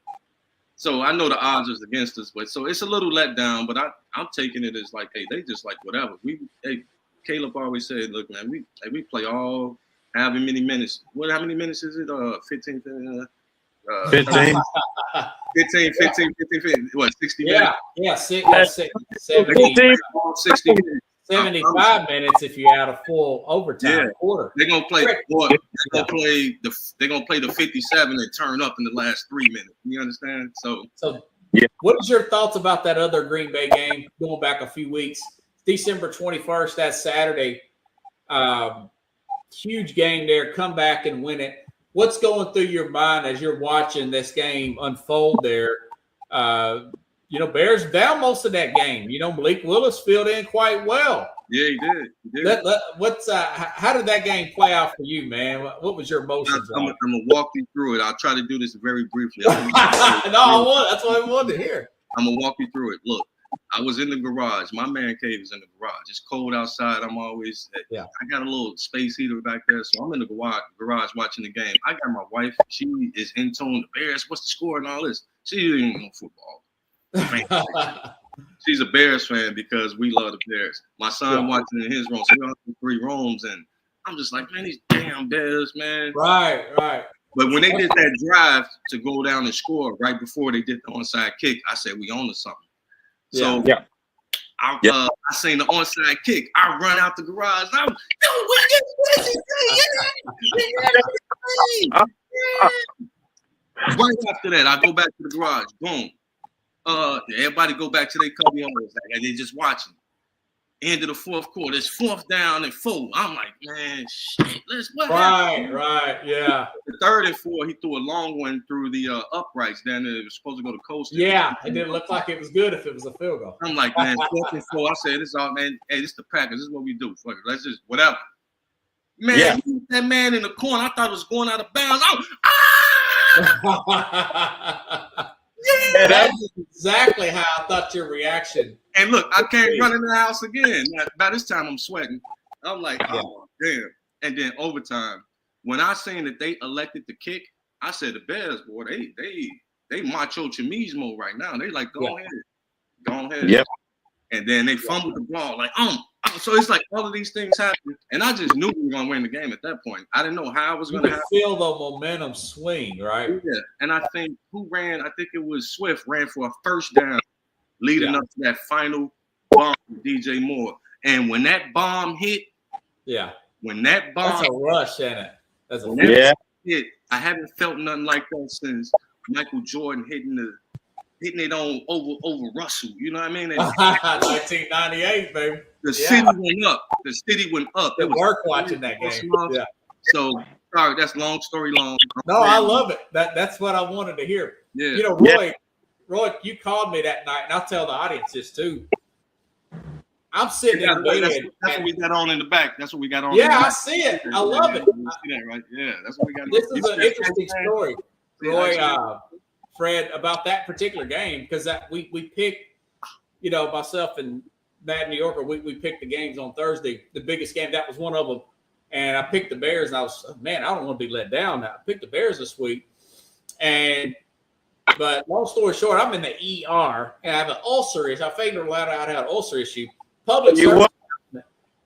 E: so I know the odds is against us, but so it's a little let down. But I'm taking it as like, hey, they just like whatever. Caleb always said, look, man, we play all however many minutes. How many minutes is it? 15.
D: 15.
E: 15. What, 60 minutes?
A: Yeah, 70. 75 minutes if you add a full overtime quarter.
E: They're gonna play. They're gonna play the 57 and turn up in the last 3 minutes. You understand? So
A: what is your thoughts about that other Green Bay game going back a few weeks? December 21st, that Saturday. Huge game there. Come back and win it. What's going through your mind as you're watching this game unfold there? Bears down most of that game. Malik Willis filled in quite well.
E: Yeah, he did.
A: How did that game play out for you, man? What was your emotions?
E: I'm gonna walk you through it. I'll try to do this very briefly.
A: That's what I wanted to hear.
E: I'm gonna walk you through it. Look, I was in the garage. My man cave is in the garage. It's cold outside. I'm always
A: Yeah.
E: I got a little space heater back there, so I'm in the garage watching the game. I got my wife. She is in tune. The Bears. What's the score and all this? She ain't know football. She's a Bears fan because we love the Bears. My son watching in his room, so we all have 3 rooms, and I'm just like, man, these damn Bears, man.
A: Right.
E: But when they did that drive to go down and score right before they did the onside kick, I said we on to something. So
D: Yeah.
E: I seen the onside kick. I run out the garage. I'm right after that, I go back to the garage. Boom. Everybody go back to their cubby homes, and they just watching. End of the 4th quarter. It's 4th down and 4. I'm like, man, shit. What happened?
A: Right. Yeah.
E: The 3rd and 4, he threw a long one through the uprights. Then it was supposed to go to coast.
A: Yeah. It didn't look like it was good if it was a field goal.
E: I'm like, man, 4th and 4. I said, this all, man. Hey, this the Packers. This is what we do. Fuck it. Let's just whatever. Man, that man in the corner. I thought it was going out of bounds.
A: That's exactly how I thought your reaction.
E: And look, I can't run in the house again. By this time, I'm sweating. I'm like, oh, damn. And then overtime, when I seen that they elected to kick, I said, the Bears, boy, they macho chamismo right now. They like, go ahead.
D: Yep.
E: And then they fumbled the ball. Like, so it's like all of these things happen. And I just knew we were going to win the game at that point. I didn't know how it was going to happen.
A: Feel the momentum swing, right?
E: Yeah. And I think I think it was Swift ran for a first down leading up to that final bomb with DJ Moore. And when that bomb hit, that's a rush, ain't it? That's a hit. I haven't felt nothing like that since Michael Jordan hitting it on over Russell. You know what I mean?
A: 1998, baby.
E: The city went up. The city went up.
A: It was work watching that game. Yeah.
E: So sorry, that's long story long.
A: No, I love it. That's what I wanted to hear.
E: Yeah.
A: You know, Roy, you called me that night, and I'll tell the audience this too. I'm sitting in bed.
E: That's what we got on in the back. That's what we got on.
A: Yeah, I see it. I love it.
E: You see that, right? Yeah, that's what we got.
A: This is an interesting story, Roy, Fred, about that particular game because we picked, myself and Matt New Yorker, we picked the games on Thursday. The biggest game, that was one of them, and I picked the Bears, and I was, man, I don't want to be let down now. I picked the Bears this week, but long story short, I'm in the ER, and I have an ulcer issue. I figured out I had an ulcer issue. Public service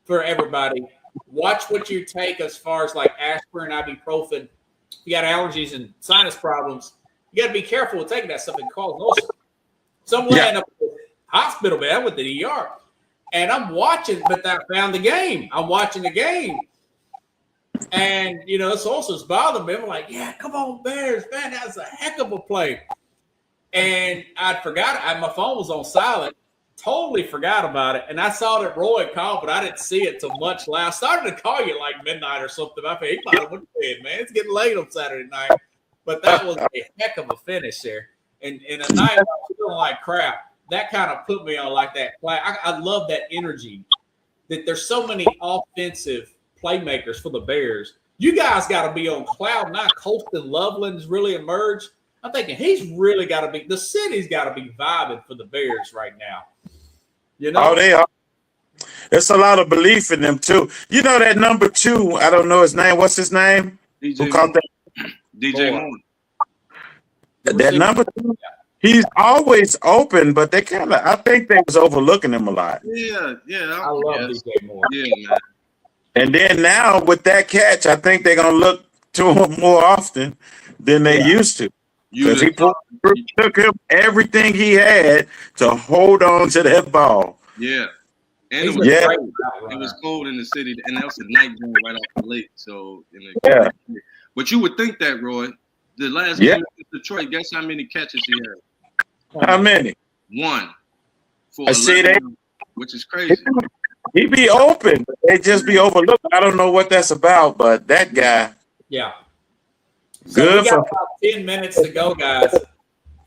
A: for everybody. Watch what you take as far as like aspirin, ibuprofen. If you got allergies and sinus problems, you got to be careful with taking that stuff and cause an ulcer. Someone ended up in the hospital, man, with the ER. And I'm watching, but I found the game. I'm watching the game. And, this ulcer's bothering me. I'm like, yeah, come on, Bears, man, that's a heck of a play. And I'd forgot it. My phone was on silent. Totally forgot about it. And I saw that Roy called, but I didn't see it till much later. I started to call you like midnight or something. I thought, he might have went to bed, man. It's getting late on Saturday night. But that was a heck of a finish there. And in a night I was feeling like crap, that kind of put me on like that play. I love that energy that there's so many offensive playmakers for the Bears. You guys got to be on cloud nine. Colston Loveland's really emerged. I'm thinking he's really got to be – the city's got to be vibing for the Bears right now.
D: Oh, they are. There's a lot of belief in them, too. You know that number 2, I don't know his name. What's his name?
E: DJ
D: Who caught that?
E: DJ Moore.
D: That number 2, he's always open, but they I think they was overlooking him a lot.
E: Yeah.
A: I love DJ Moore.
E: Yeah, man.
D: And then now with that catch, I think they're going to look to him more often than they used to. Because he took him everything he had to hold on to that ball.
E: Yeah. And it was cold in the city, and that was a night game right off the lake. So, but you would think that, Roy, the last game in Detroit, guess how many catches he had?
D: How many?
E: 1. For which is crazy.
D: He be open, but they just be overlooked. I don't know what that's about, but that guy.
A: Yeah. So
D: good.
A: We got about 10 minutes to go, guys.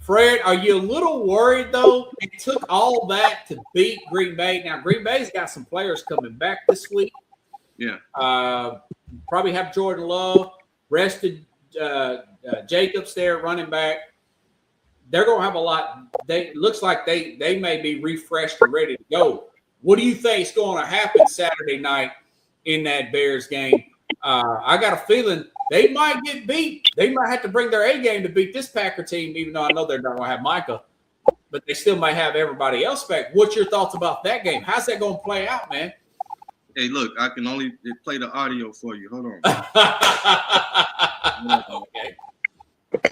A: Fred, are you a little worried, though? It took all that to beat Green Bay. Now, Green Bay's got some players coming back this week.
E: Yeah.
A: Probably have Jordan Love, rested Jacobs there, running back. they're going to have a lot. They looks like they may be refreshed and ready to go. What do you think is going to happen Saturday night in that Bears game? I got a feeling they might get beat. They might have to bring their A game to beat this Packer team, even though I know they're not going to have Micah, but they still might have everybody else back. What's your thoughts about that game? How's that going to play out, man?
E: Hey, look, I can only play the audio for you. Hold on.
A: Okay.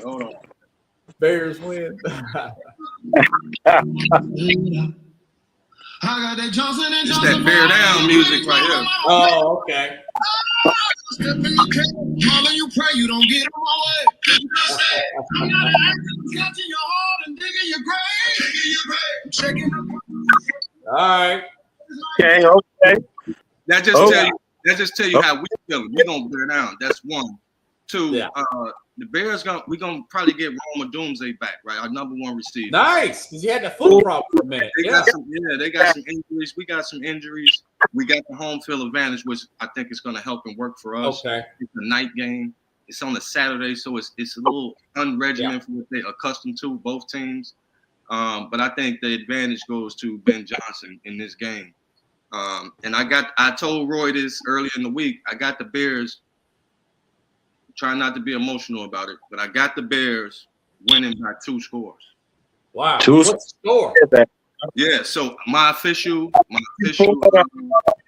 E: Hold on.
A: Bears win.
E: It's that bear down music right here.
A: Oh, okay.
F: Step in the cage, calling you pray you don't get in my way. I'm not catching your heart and digging your grave. Checking up.
A: All right.
D: Okay.
E: That just tell you how we feeling. We're gonna bear down. That's one. Two,
A: Yeah.
E: The Bears we're gonna probably get Roma Doomsday back, right? Our number one receiver.
A: Nice, because you had that foot problem for a minute.
E: They got some injuries. We got some injuries. We got the home field advantage, which I think is going to help and work for us.
A: Okay.
E: It's a night game. It's on a Saturday, so it's a little unregimented for what they're accustomed to, both teams. But I think the advantage goes to Ben Johnson in this game. And I told Roy this earlier in the week. I got the Bears. Try not to be emotional about it, but I got the Bears winning by 2 scores.
A: Wow.
D: What's
A: the score?
E: Yeah, so my official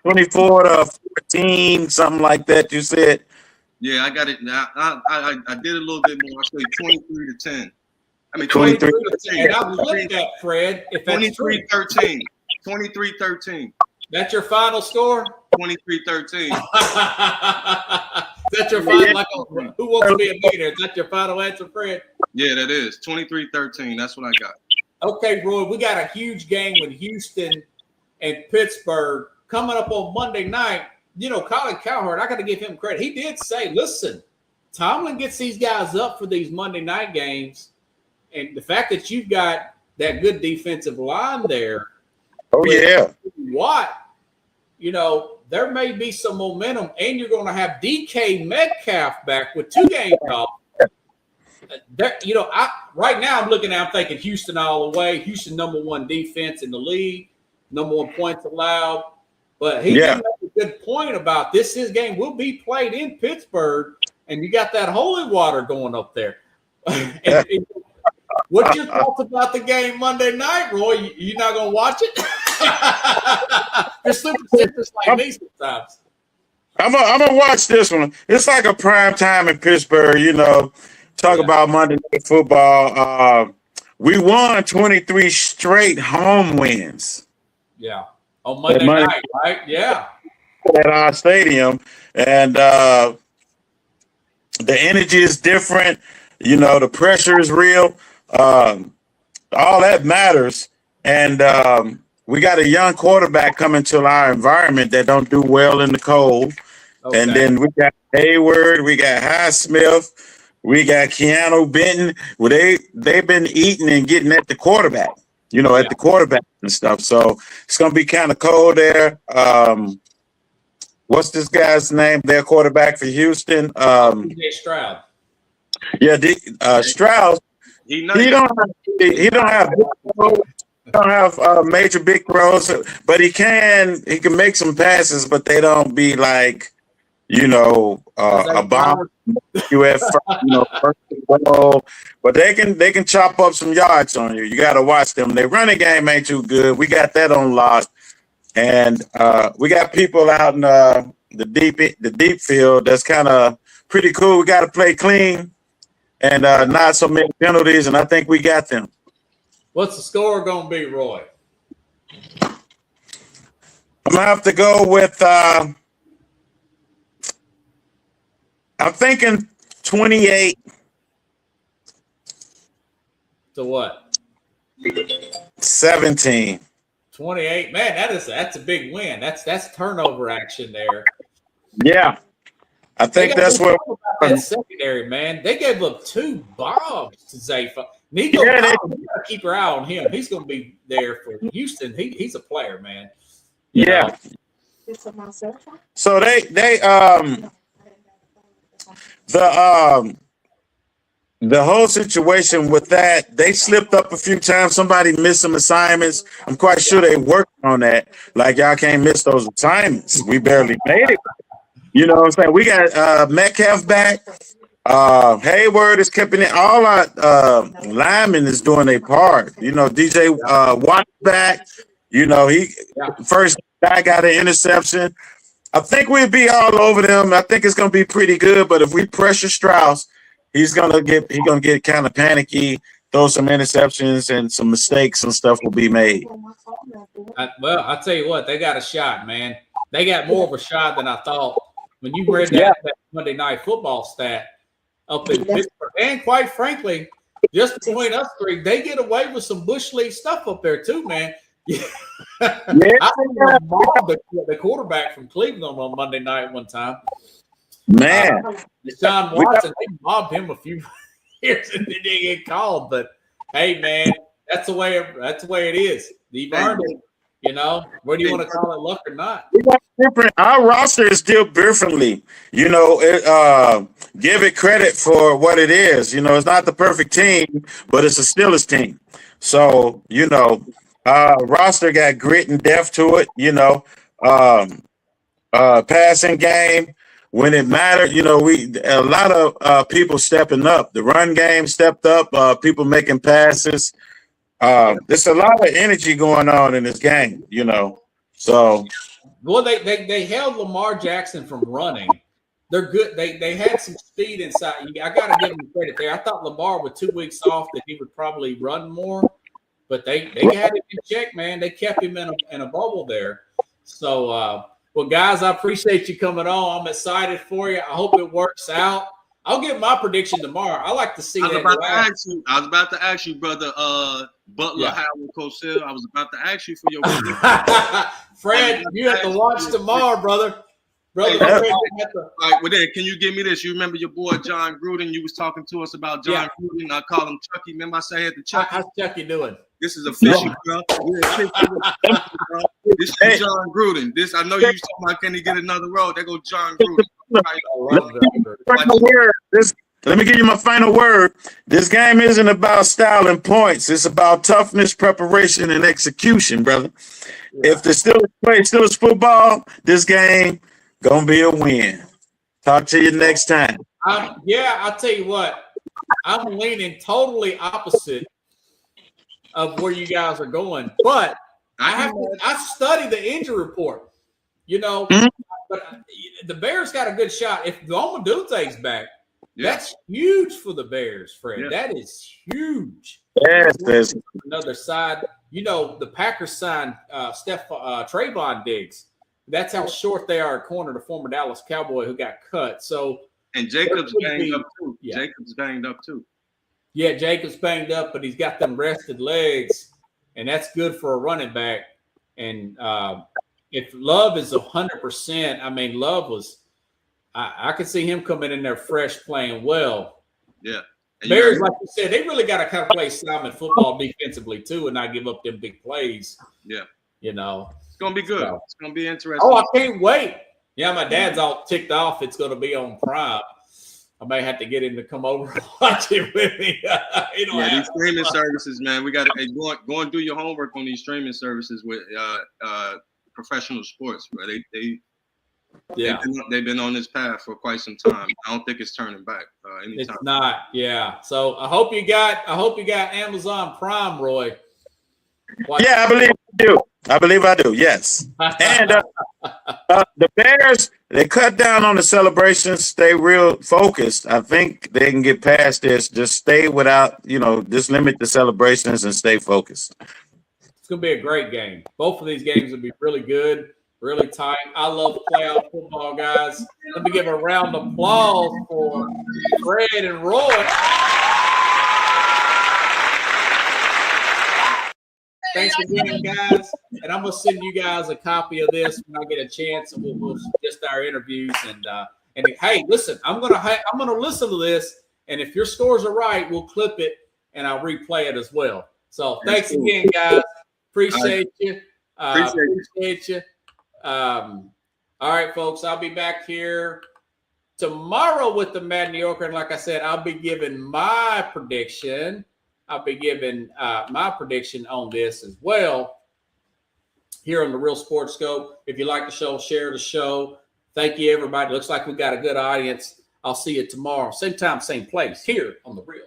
D: 24-14, something like that. You said.
E: Yeah, I got it. Now I did a little bit more. I say 23-10. I mean
D: 23
A: to 10. And I was looking at Fred. If that's
E: 23-13. 23-13.
A: That's your final score?
E: 23-13.
A: That's your final? Like who wants to be a millionaire? Is that your final answer, Fred?
E: Yeah, that is 23-13. That's what I got.
A: Okay, Roy, we got a huge game with Houston and Pittsburgh coming up on Monday night. You know, Colin Cowherd, I got to give him credit. He did say, listen, Tomlin gets these guys up for these Monday night games. And the fact that you've got that good defensive line there.
D: Oh, yeah.
A: What? You know, there may be some momentum, and you're going to have DK Metcalf back with 2 games off. You know, right now I'm thinking Houston all the way. Houston number 1 defense in the league, number 1 points allowed. But he made a good point about this. His game will be played in Pittsburgh, and you got that holy water going up there. What's your thoughts about the game Monday night, Roy? You not going to watch it? You're superstitious like me sometimes.
D: I'm gonna watch this one. It's like a prime time in Pittsburgh, you know. Talk about Monday Night Football. We won 23 straight home wins.
A: Yeah. On Monday night, right? Yeah.
D: At our stadium. And the energy is different. You know, the pressure is real. All that matters. And we got a young quarterback coming to our environment that don't do well in the cold. Okay. And then we got Hayward, we got Highsmith, we got Keanu Benton. Well, they've been eating and getting at the quarterback, you know, at the quarterback and stuff. So it's gonna be kind of cold there. What's this guy's name? Their quarterback for Houston.
A: Stroud.
D: Yeah, Stroud. He don't have major big throws, but he can make some passes, but they don't be like, you know, a bomb UF, you know, first goal. But they can chop up some yards on you. You got to watch them. Their running game ain't too good. We got that on lock, and we got people out in the deep field. That's kind of pretty cool. We got to play clean and not so many penalties, and I think we got them.
A: What's the score going to be, Roy?
D: I'm going to have to go with, I'm thinking 28.
A: To what?
D: 17.
A: 28. Man, that's a big win. That's turnover action there.
D: Yeah. I think that's what
A: that secondary, man. They gave up 2 bombs to Zafa. Nico, you gotta keep your eye on him. He's going to be there for Houston. He's a player, man. You know?
D: So they the whole situation with that, they slipped up a few times. Somebody missed some assignments. I'm quite sure they worked on that. Like, y'all can't miss those assignments. We barely made it. You know what I'm saying? We got Metcalf back. Hayward is keeping it. All our linemen is doing their part. You know, DJ Watt back. You know, he first guy got an interception. I think we'll be all over them. I think it's gonna be pretty good. But if we pressure Strauss, he's gonna get kind of panicky, throw some interceptions, and some mistakes and stuff will be made.
A: Well, I'll tell you what, they got a shot, man. They got more of a shot than I thought. When you read that Monday Night Football stat up in Pittsburgh, and quite frankly, just between us three, they get away with some Bush League stuff up there too, man. I mobbed the quarterback from Cleveland on Monday night one time.
D: Man,
A: Deshaun Watson, they mobbed him a few years and didn't get called. But hey, man, that's the way it is. You've earned it. You know, whether you want to call it luck or not.
D: different. Our roster is still differently. You know, give it credit for what it is. You know, it's not the perfect team, but it's a Steelers team. So, you know, roster got grit and depth to it. You know, passing game when it mattered. You know, a lot of people stepping up. The run game stepped up. People making passes. There's a lot of energy going on in this game. You know, so.
A: Well, they held Lamar Jackson from running. They're good. They had some speed inside. I got to give them credit there. I thought Lamar with 2 weeks off that he would probably run more, but they had him in check, man. They kept him in a bubble there. So, well, guys, I appreciate you coming on. I'm excited for you. I hope it works out. I'll give my prediction tomorrow. I like to see that.
E: I was about to ask you, brother Butler, Howard, Cosell. I was about to ask you for your
A: Fred, you have to watch tomorrow, brother. Fred,
E: all right, well then, can you give me this? You remember your boy John Gruden? You was talking to us about John Gruden. I call him Chucky. Remember I said I had to Chucky?
A: How's Chucky doing?
E: This is official, bro. This is John Gruden. This I know you was talking about, can he get another role? There go John Gruden.
D: Let me give you my final word. This game isn't about style and points. It's about toughness, preparation, and execution, brother. Yeah. If the Steelers play Steelers football, this game gonna be a win. Talk to you next time.
A: I'll tell you what. I'm leaning totally opposite of where you guys are going, but I studied the injury report. You know, but the Bears got a good shot. If Loma Dute's back, that's huge for the Bears, Fred. Yeah. That is huge.
D: Yes,
A: another side. You know, the Packers signed Trayvon Diggs. That's how short they are at corner, the former Dallas Cowboy who got cut. So
E: and Jacobs banged up too. Yeah. Jacobs banged up too.
A: Yeah, Jacobs banged up, but he's got them rested legs, and that's good for a running back. And if Love is 100%, I mean, Love was. I could see him coming in there fresh, playing well.
E: Yeah.
A: Bears, like you said, they really got to kind of play Simon football defensively too, and not give up them big plays.
E: Yeah.
A: You know,
E: it's gonna be good. So, it's gonna be interesting.
A: Oh, I can't wait. Yeah, my dad's all ticked off. It's gonna be on Prime. I may have to get him to come over and watch it with me.
E: These streaming services, man. We got to go and do your homework on these streaming services with professional sports, bro. They've been on this path for quite some time. I don't think it's turning back anytime.
A: It's not, yeah. So I hope you got Amazon Prime, Roy.
D: I believe I do. Yes. And the Bears, they cut down on the celebrations. Stay real focused. I think they can get past this. Just stay without, just limit the celebrations and stay focused.
A: It's going to be a great game. Both of these games will be really good, really tight. I love playoff football, guys. Let me give a round of applause for Fred and Roy. Thanks again, guys. And I'm going to send you guys a copy of this when I get a chance, and we'll just our interviews. And hey, listen, I'm going to listen to this, and if your scores are right, we'll clip it and I'll replay it as well. So thanks again, guys. Appreciate you. Appreciate you. All right, folks, I'll be back here tomorrow with the Mad New Yorker. And like I said, I'll be giving my prediction. I'll be giving my prediction on this as well here on the Real Sports Scope. If you like the show, share the show. Thank you, everybody. Looks like we got a good audience. I'll see you tomorrow. Same time, same place here on the Real.